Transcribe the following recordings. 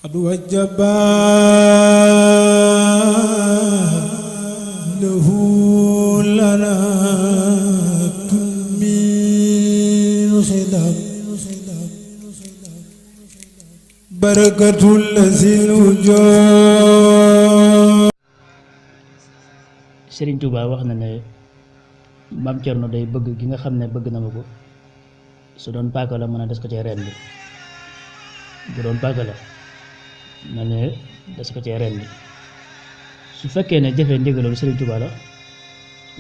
قد وجبا له لنا من خدام بركة الذي الوجود. Serigne Touba wax na ne Maam Cerno day bëgg gi nga xam ne bëgg na ma ko su doon paaka la mën a des ko cee ren bi bu doon paaka la na ne des ko cee ren bi su fekkee ne jëfee ndigalul Serigne Touba la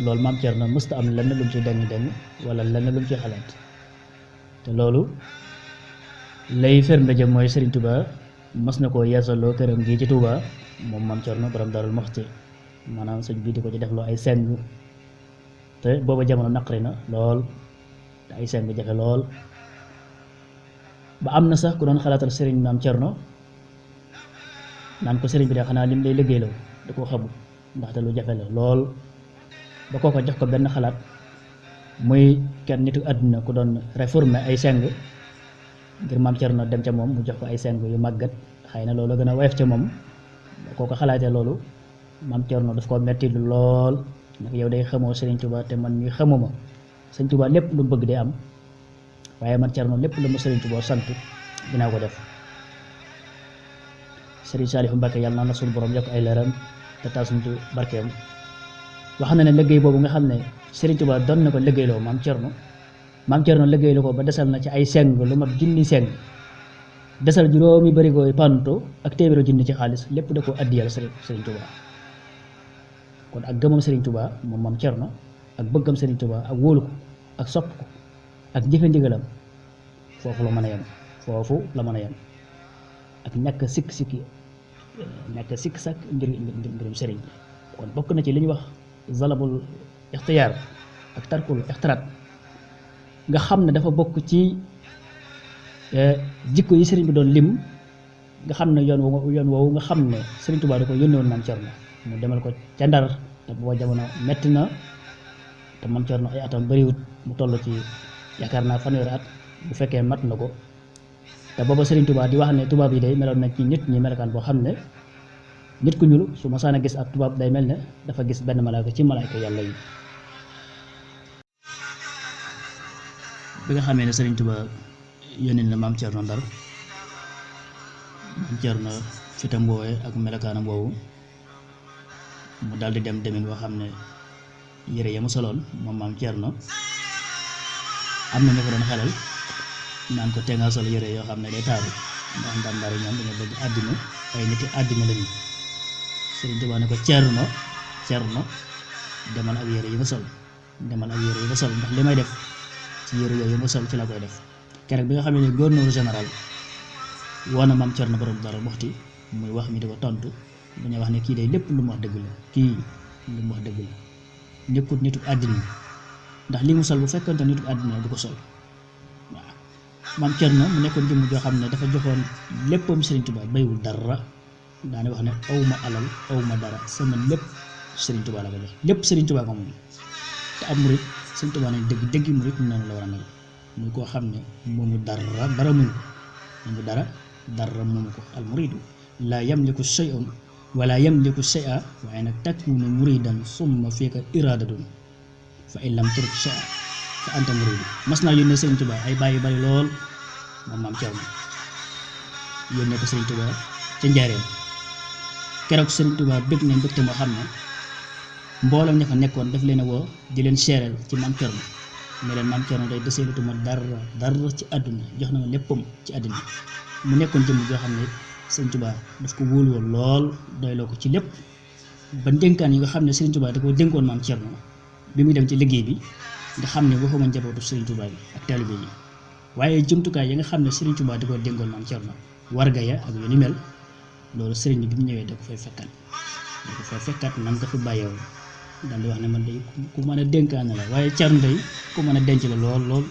loolu Maam Cerno mësta am lenn lu mu ci deng wala lenn lu mu ci xalaat te loolu lay firnde ja mooy Serigne Touba mas na koo yeesaloo këram gii ci Touba moom Maam Cerno borom Daarul Muxti maanaam sëñ bii di ko ci def loo ay seng te booba jamono naqari na lool te ay seng jafe lool ba am na sax ku doon xalaatal sëriñ Maam Cerno naan ko sëriñ bi de xanaa lim lay liggéeyloo da koo xamul ndaxte lu jafe la lool ba kooko jox ko benn xalaat muy kenn nitu àdduna ku doon réformer ay seng ngir Maam Cerno dem ca moom mu jox ko ay seng yu màggat xëy na loolu gën a woyof ca moom ba kooko xalaatee loolu Maam Cerno daf ko metti lool nag yow day xamoo Sëriñ Tuubaa te man ñuy xamuma Sëriñ Tuubaa lépp lu mu bëgg day am waaye man Cerno lépp lu ma Sëriñ Tuubaa sant dinaa ko def. Sëriñ Saalihu Mbàkke yàlla na suñu borom yokk ay leeram te taal suñu ci barkeem wax na ne liggéey boobu nga xam ne Sëriñ Tuubaa doon na ko liggéeyloo Maam Cerno liggéeyloo ko ba desal na ci ay seng lu mat junni seng desal juróomi barigo panto ak téeméeri junni ci xaalis lépp da ko addiyal Sëriñ Tuubaa kon ak gëmam Serigne Touba moom Maam Cerno ak bëggam Serigne Touba ak wóolu ko ak sopp ko ak jëfe ndigalam foofu la mën a yem ak ñàkk sikk sàkk mbirum Serigne bi kon bokk na ci li ñuy wax zalabul ixtiyaar ak tarkul ixtiraat nga xam ne dafa bokk ci jikko yi Serigne bi doon lim nga xam ne yoon woowu nga xam ne Serigne Touba da ko yónni woon Maam Cerno mu demal ko ca Ndar te booba jamono metti na te Maam Cerno ay atam bariwut mu toll ci yaakaar naa fanweeri at bu fekkee mat na ko te booba Serigne Touba di wax ne tubaab yi day meloon nañ ci nit ñi melokaan boo xam ne nit ku ñuul su ma saan a gis ab tubaab day mel ne dafa gis benn malaaka ci malaaka yàlla yi. bi nga xamee ne Serigne Touba yónni na Maam Cerno Ndar Maam Cerno fitam woowee ak melokaanam woowu mu daal di dem demin boo xam ne yére ya mu soloon moom Maam Cerno am na ñu ko doon xelal naan ko te nga sol yére yoo xam ne day taaru ndax ndàmbaar yi ñoom dañoo bëgg àddina ay niti àddina lañu Sëriñ Tuubaa ne ko Cerno demal ak yére yi nga sol ndax li may def ci yére yooyu nga sol ci la koy def keroog bi nga xam ne gouverneur général woo na Maam Cerno borom Daaru Muxti muy wax mi di ko tontu dañuy wax ne kii day lépp lu mu wax dëgg la nekkut nitu àddina ndax li mu sol bu fekkante nitu àddina du ko sol waaw Maam Cerno mu nekkoon jëmm joo xam ne dafa joxoon léppam Serigne Touba bayiwul dara daane wax ne awma alal awma dara sama lépp Serigne Touba la ko jox lépp Serigne Touba ko moom te ab murit Serigne Touba nañ dëgg murit noonu la war a mel muy koo xam ne moomu dara mënu ko al muridu laa yamliku shay'un wala yamliku shay'a waaye nag takunu muridan summa fiika iradatun fa in lam turuk shay'a fa anta muridu mas naa yónnee Serigne Touba ay bàyyi bari lool moom Maam Cerno yónnee ko Serigne Touba ca Njaaréem keroog Serigne Touba bëgg nañ bëgte moo xam ne mboolem ña fa nekkoon daf leen a woo di leen seereel ci Maam Cerno ne leen Maam Cerno day deseelutuma dara ci àdduna jox na ma léppam ci àddina mu nekkoon jëmm joo xam ne Serigne Touba daf ko wóolu woon lool doyloo ko ci lépp ba dénkaan yi nga xam ne Serigne Touba da ko dénkoon Maam Cerno bi muy dem ci liggéey bi nga xam ne waxuma njabootu Serigne Touba bi ak taalibe yi waaye jumtukaay yi nga xam ne Serigne Touba da ko dénkoon Maam Cerno warga ya ak yu ni mel loolu Serigne bi mu ñëwee da ko fay fekkat nam ko fi bàyyeewoon daal di wax ne man day ku mën a dénkaane la waaye Cerno day ku mën a denc la lool